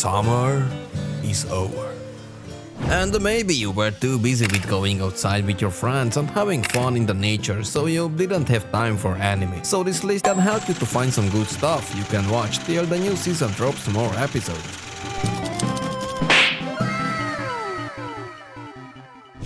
Summer is over. And maybe you were too busy with going outside with your friends and having fun in the nature, so you didn't have time for anime. So this list can help you to find some good stuff you can watch till the new season drops more episodes.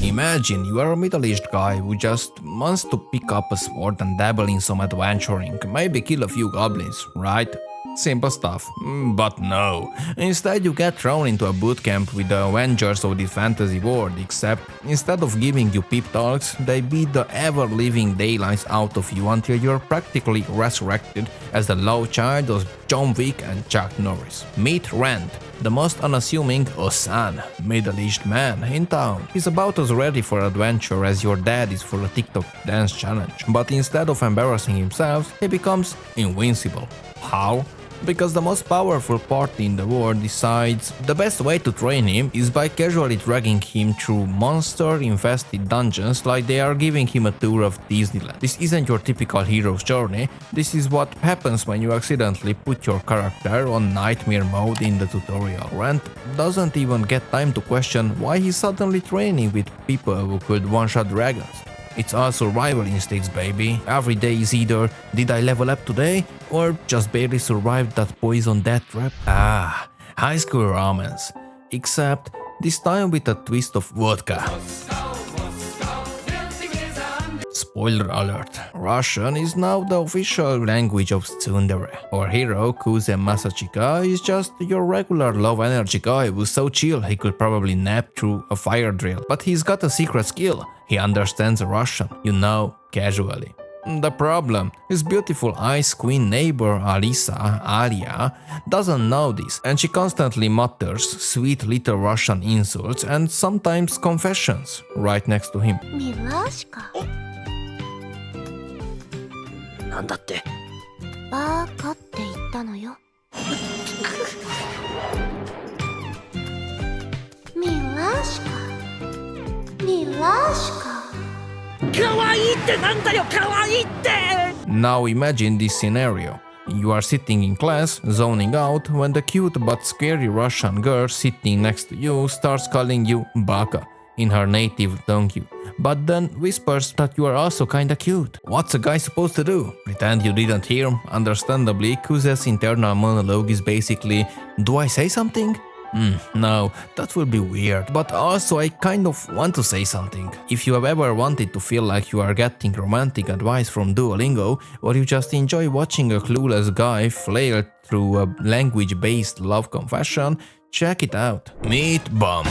Imagine you are a middle-aged guy who just wants to pick up a sword and dabble in some adventuring, maybe kill a few goblins, right? Simple stuff. But no. Instead you get thrown into a bootcamp with the Avengers of this fantasy world, except instead of giving you pep talks, they beat the ever-living daylights out of you until you're practically resurrected as the love child of John Wick and Chuck Norris. Meet Rand, the most unassuming Osan, middle-aged man in town. He's about as ready for adventure as your dad is for a TikTok dance challenge, but instead of embarrassing himself, he becomes invincible. How? Because the most powerful party in the world decides the best way to train him is by casually dragging him through monster-infested dungeons like they are giving him a tour of Disneyland. This isn't your typical hero's journey, this is what happens when you accidentally put your character on nightmare mode in the tutorial. Rand doesn't even get time to question why he's suddenly training with people who could one-shot dragons. It's all survival instincts, baby. Every day is either did I level up today or just barely survived that poison death trap. Ah, high school romance. Except this time with a twist of vodka. Spoiler alert. Russian is now the official language of tsundere. Our hero, Kuze Masachika, is just your regular low energy guy who's so chill he could probably nap through a fire drill. But he's got a secret skill. He understands Russian, casually. The problem, his beautiful ice queen neighbor Alia, doesn't know this, and she constantly mutters sweet little Russian insults and sometimes confessions right next to him. Milashka. なんだって。バカって言ったのよ。Milashka. Milashka. 可愛いってなんだよ、可愛いって。 Now imagine this scenario. You are sitting in class, zoning out, when the cute but scary Russian girl sitting next to you starts calling you Baka in her native tongue, but then whispers that you are also kinda cute. What's a guy supposed to do? Pretend you didn't hear? Understandably, Kuze's internal monologue is basically, do I say something? No, that would be weird, but also I kind of want to say something. If you have ever wanted to feel like you are getting romantic advice from Duolingo, or you just enjoy watching a clueless guy flail through a language-based love confession, check it out. Meet Bum.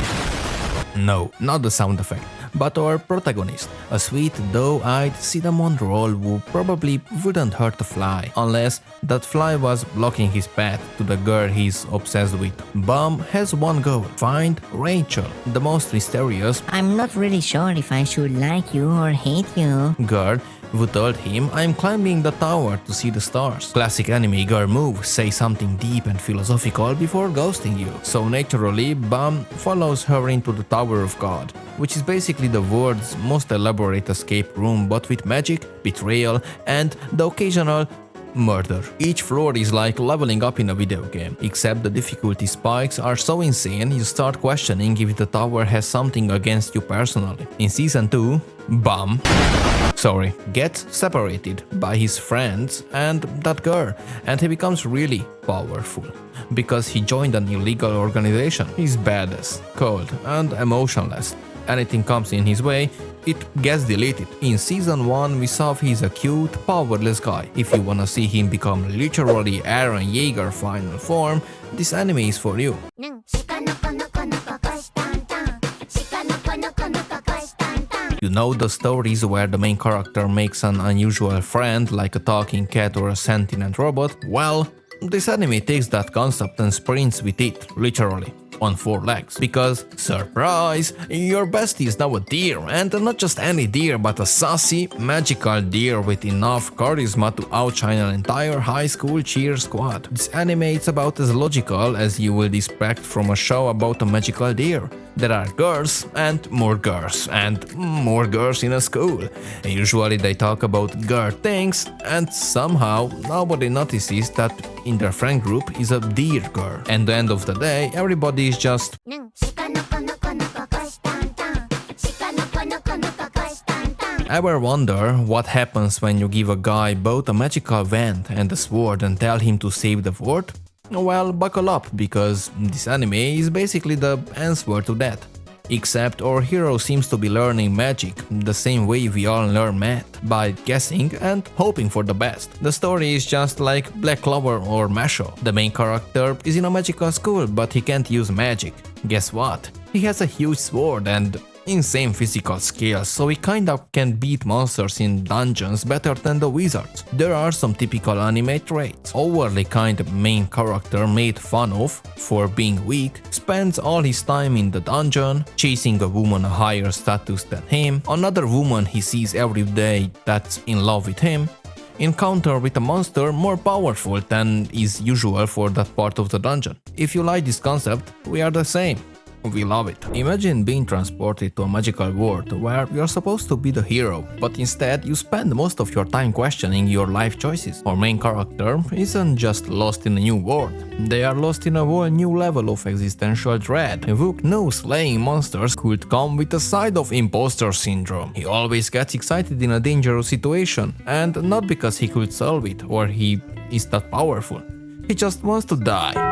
No, not the sound effect, but our protagonist, a sweet, doe-eyed cinnamon roll who probably wouldn't hurt a fly, unless that fly was blocking his path to the girl he's obsessed with. Bum has one goal: find Rachel, the most mysterious I'm not really sure if I should like you or hate you girl who told him, I'm climbing the tower to see the stars. Classic anime girl move, say something deep and philosophical before ghosting you. So naturally, Bum follows her into the Tower of God, which is basically the world's most elaborate escape room, but with magic, betrayal, and the occasional murder. Each floor is like leveling up in a video game, except the difficulty spikes are so insane you start questioning if the tower has something against you personally. In season 2, Bum gets separated by his friends and that girl, and he becomes really powerful because he joined an illegal organization. He's badass, cold, and emotionless. Anything comes in his way, it gets deleted. In season 1 we saw he's a cute, powerless guy. If you wanna see him become literally Eren Yeager final form, this anime is for you. You know the stories where the main character makes an unusual friend like a talking cat or a sentient robot? Well, this anime takes that concept and sprints with it, literally, on 4 legs. Because, surprise, your bestie is now a deer, and not just any deer, but a sassy, magical deer with enough charisma to outshine an entire high school cheer squad. This anime is about as logical as you would expect from a show about a magical deer. There are girls and more girls in a school. Usually they talk about girl things, and somehow nobody notices that in their friend group is a dear girl. And at the end of the day, everybody is just... Ever wonder what happens when you give a guy both a magical wand and a sword and tell him to save the world? Well, buckle up, because this anime is basically the answer to that. Except our hero seems to be learning magic the same way we all learn math, by guessing and hoping for the best. The story is just like Black Clover or Masho. The main character is in a magical school, but he can't use magic. Guess what? He has a huge sword and insane physical skills, so he kinda can beat monsters in dungeons better than the wizards. There are some typical anime traits. Overly kind main character made fun of for being weak, spends all his time in the dungeon, chasing a woman a higher status than him, another woman he sees every day that's in love with him, encounter with a monster more powerful than is usual for that part of the dungeon. If you like this concept, we are the same. We love it. Imagine being transported to a magical world where you're supposed to be the hero, but instead you spend most of your time questioning your life choices. Our main character isn't just lost in a new world, they are lost in a whole new level of existential dread. Vuk knows slaying monsters could come with a side of imposter syndrome. He always gets excited in a dangerous situation, and not because he could solve it or he is that powerful. He just wants to die.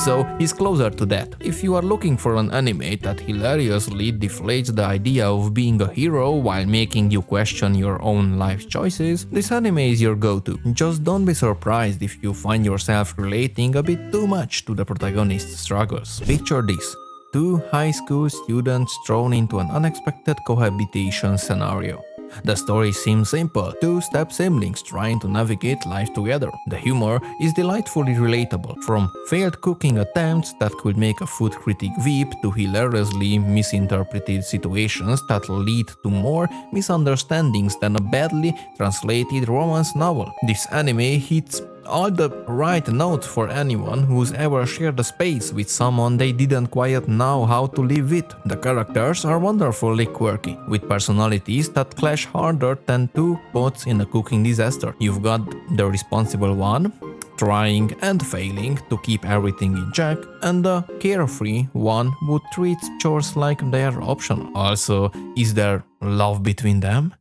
So he's closer to that. If you are looking for an anime that hilariously deflates the idea of being a hero while making you question your own life choices, this anime is your go-to. Just don't be surprised if you find yourself relating a bit too much to the protagonist's struggles. Picture this: two high school students thrown into an unexpected cohabitation scenario. The story seems simple, two step siblings trying to navigate life together. The humor is delightfully relatable, from failed cooking attempts that could make a food critic weep to hilariously misinterpreted situations that lead to more misunderstandings than a badly translated romance novel. This anime hits all the right notes for anyone who's ever shared a space with someone they didn't quite know how to live with. The characters are wonderfully quirky, with personalities that clash harder than two pots in a cooking disaster. You've got the responsible one, trying and failing to keep everything in check, and the carefree one who treats chores like they are optional. Also, is there love between them?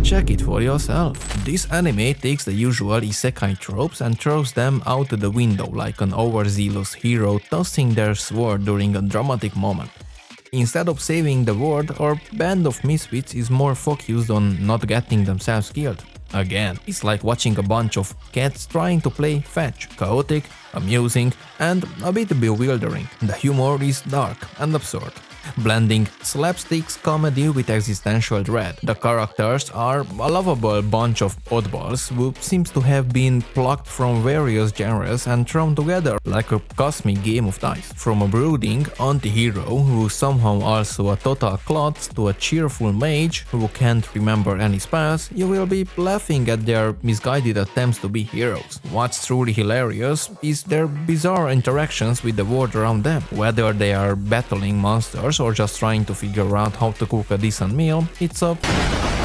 Check it for yourself. This anime takes the usual isekai tropes and throws them out the window like an overzealous hero tossing their sword during a dramatic moment. Instead of saving the world, our band of misfits is more focused on not getting themselves killed. Again, it's like watching a bunch of cats trying to play fetch. Chaotic, amusing, and a bit bewildering. The humor is dark and absurd, blending slapsticks comedy with existential dread. The characters are a lovable bunch of oddballs who seems to have been plucked from various genres and thrown together like a cosmic game of dice. From a brooding anti-hero who's somehow also a total klutz to a cheerful mage who can't remember any spells, you will be laughing at their misguided attempts to be heroes. What's truly hilarious is their bizarre interactions with the world around them. Whether they are battling monsters or just trying to figure out how to cook a decent meal,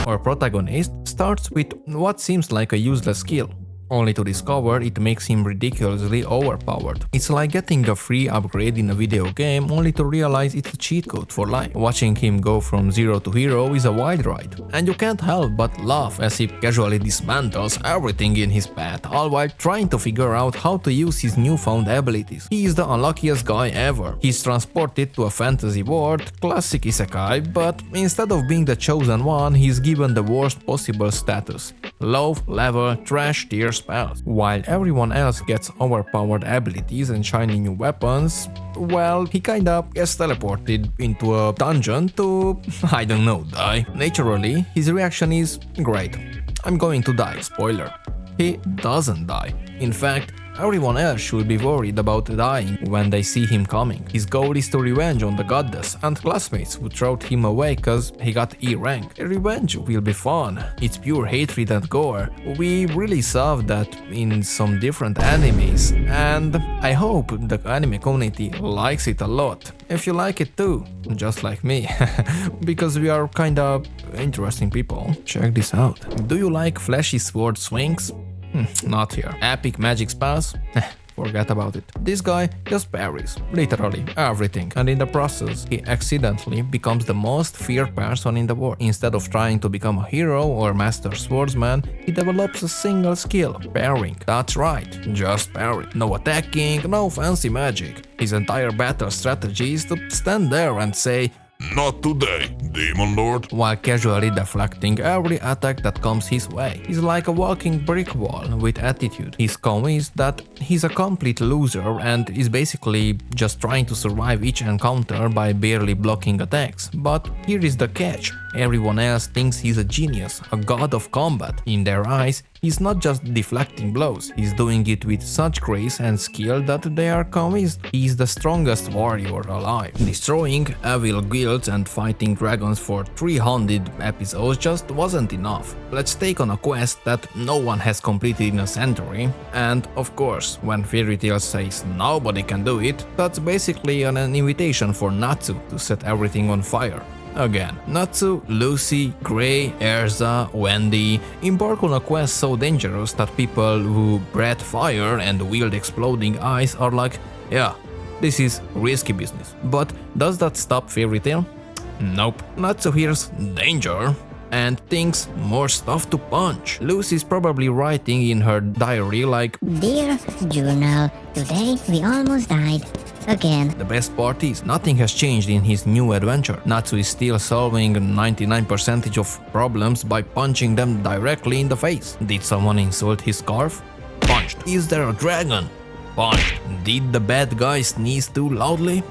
Our protagonist starts with what seems like a useless skill, only to discover it makes him ridiculously overpowered. It's like getting a free upgrade in a video game only to realize it's a cheat code for life. Watching him go from zero to hero is a wild ride, and you can't help but laugh as he casually dismantles everything in his path, all while trying to figure out how to use his newfound abilities. He is the unluckiest guy ever. He's transported to a fantasy world, classic isekai, but instead of being the chosen one, he's given the worst possible status: low level trash tier spells. While everyone else gets overpowered abilities and shiny new weapons, well, he kinda gets teleported into a dungeon to, I don't know, die. Naturally, his reaction is, great, I'm going to die, spoiler. He doesn't die. In fact, Everyone else should be worried about dying when they see him coming. His goal is to revenge on the goddess, and classmates would throw him away cause he got E rank. Revenge will be fun. It's pure hatred and gore. We really saw that in some different animes, and I hope the anime community likes it a lot. If you like it too, just like me, because we are kinda interesting people. Check this out. Do you like flashy sword swings? Not here. Epic magic spells? Forget about it. This guy just parries, literally everything, and in the process, he accidentally becomes the most feared person in the world. Instead of trying to become a hero or master swordsman, he develops a single skill, parrying. That's right, just parry. No attacking, no fancy magic. His entire battle strategy is to stand there and say, "Not today, Demon Lord." while casually deflecting every attack that comes his way. He's like a walking brick wall with attitude. He's convinced that he's a complete loser and is basically just trying to survive each encounter by barely blocking attacks. But here is the catch. Everyone else thinks he's a genius, a god of combat. In their eyes, he's not just deflecting blows, he's doing it with such grace and skill that they are convinced he's the strongest warrior alive. Destroying evil guilds and fighting dragons for 300 episodes just wasn't enough. Let's take on a quest that no one has completed in a century, and of course, when Fairy Tail says nobody can do it, that's basically an invitation for Natsu to set everything on fire. Again, Natsu, Lucy, Gray, Erza, Wendy embark on a quest so dangerous that people who breathe fire and wield exploding eyes are like, yeah, this is risky business. But does that stop Fairy Tail? Nope. Natsu hears danger and thinks more stuff to punch. Lucy's probably writing in her diary like, Dear Journal, today we almost died. Again. The best part is, nothing has changed in his new adventure. Natsu is still solving 99% of problems by punching them directly in the face. Did someone insult his scarf? Punched. Is there a dragon? Punched. Did the bad guy sneeze too loudly?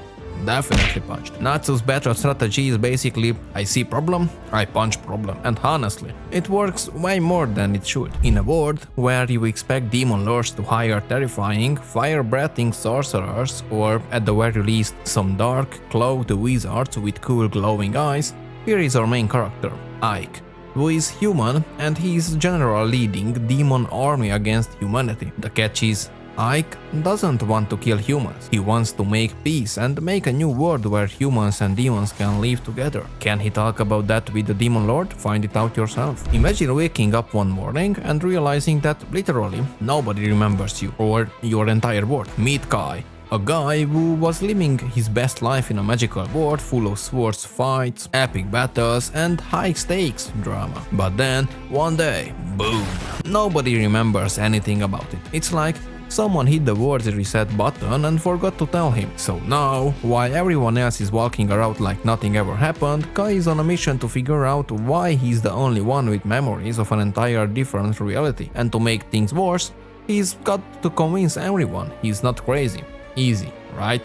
Definitely punched. Natsu's battle strategy is basically, I see problem, I punch problem. And honestly, it works way more than it should. In a world where you expect demon lords to hire terrifying, fire-breathing sorcerers, or at the very least some dark, cloaked wizards with cool glowing eyes, here is our main character, Ike, who is human and he is general leading demon army against humanity. The catch is, Ike doesn't want to kill humans. He wants to make peace and make a new world where humans and demons can live together. Can he talk about that with the Demon Lord? Find it out yourself. Imagine waking up one morning and realizing that literally nobody remembers you or your entire world. Meet Kai, a guy who was living his best life in a magical world full of swords fights, epic battles and high stakes drama. But then, one day, boom, nobody remembers anything about it. It's like someone hit the words reset button and forgot to tell him. So now, while everyone else is walking around like nothing ever happened, Kai is on a mission to figure out why he's the only one with memories of an entire different reality. And to make things worse, he's got to convince everyone he's not crazy. Easy, right?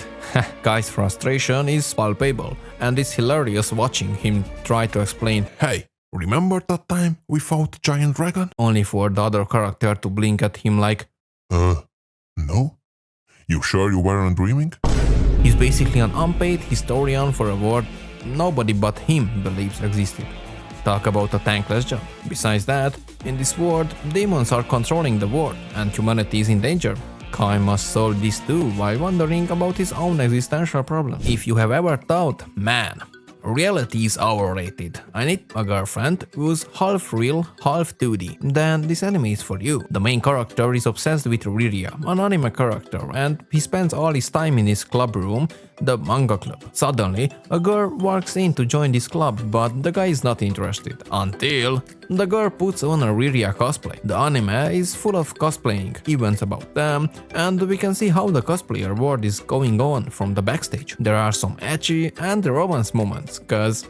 Kai's frustration is palpable, and it's hilarious watching him try to explain, "Hey, remember that time we fought the giant dragon?" only for the other character to blink at him like, No? You sure you weren't dreaming? he's basically an unpaid historian for a world nobody but him believes existed. Talk about a thankless job. Besides that, in this world, demons are controlling the world and humanity is in danger. Kai must solve this too while wondering about his own existential problem. If you have ever thought, man, reality is overrated, I need a girlfriend who's half real, half 2D, then this anime is for you. The main character is obsessed with Riria, an anime character, and he spends all his time in his club room, the manga club. Suddenly, a girl walks in to join this club, but the guy is not interested. Until the girl puts on a Riria cosplay. The anime is full of cosplaying, events about them, and we can see how the cosplayer world is going on from the backstage. There are some ecchi and romance moments, cause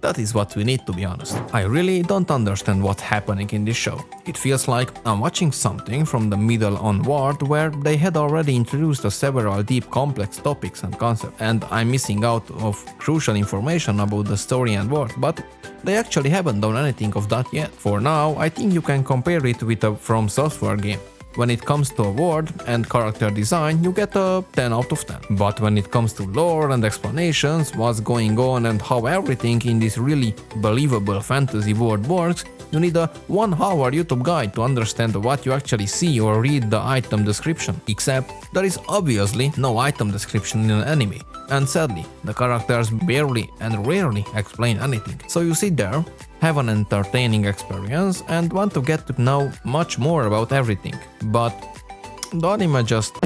that is what we need, to be honest. I really don't understand what's happening in this show. It feels like I'm watching something from the middle onward where they had already introduced several deep complex topics and concepts, and I'm missing out of crucial information about the story and world, but they actually haven't done anything of that yet. For now, I think you can compare it with a From Software game. When it comes to a world and character design, you get a 10 out of 10. But when it comes to lore and explanations, what's going on and how everything in this really believable fantasy world works, you need a 1-hour YouTube guide to understand what you actually see or read the item description. Except there is obviously no item description in an anime, and sadly, the characters barely and rarely explain anything. So you sit there, have an entertaining experience and want to get to know much more about everything. But the anime just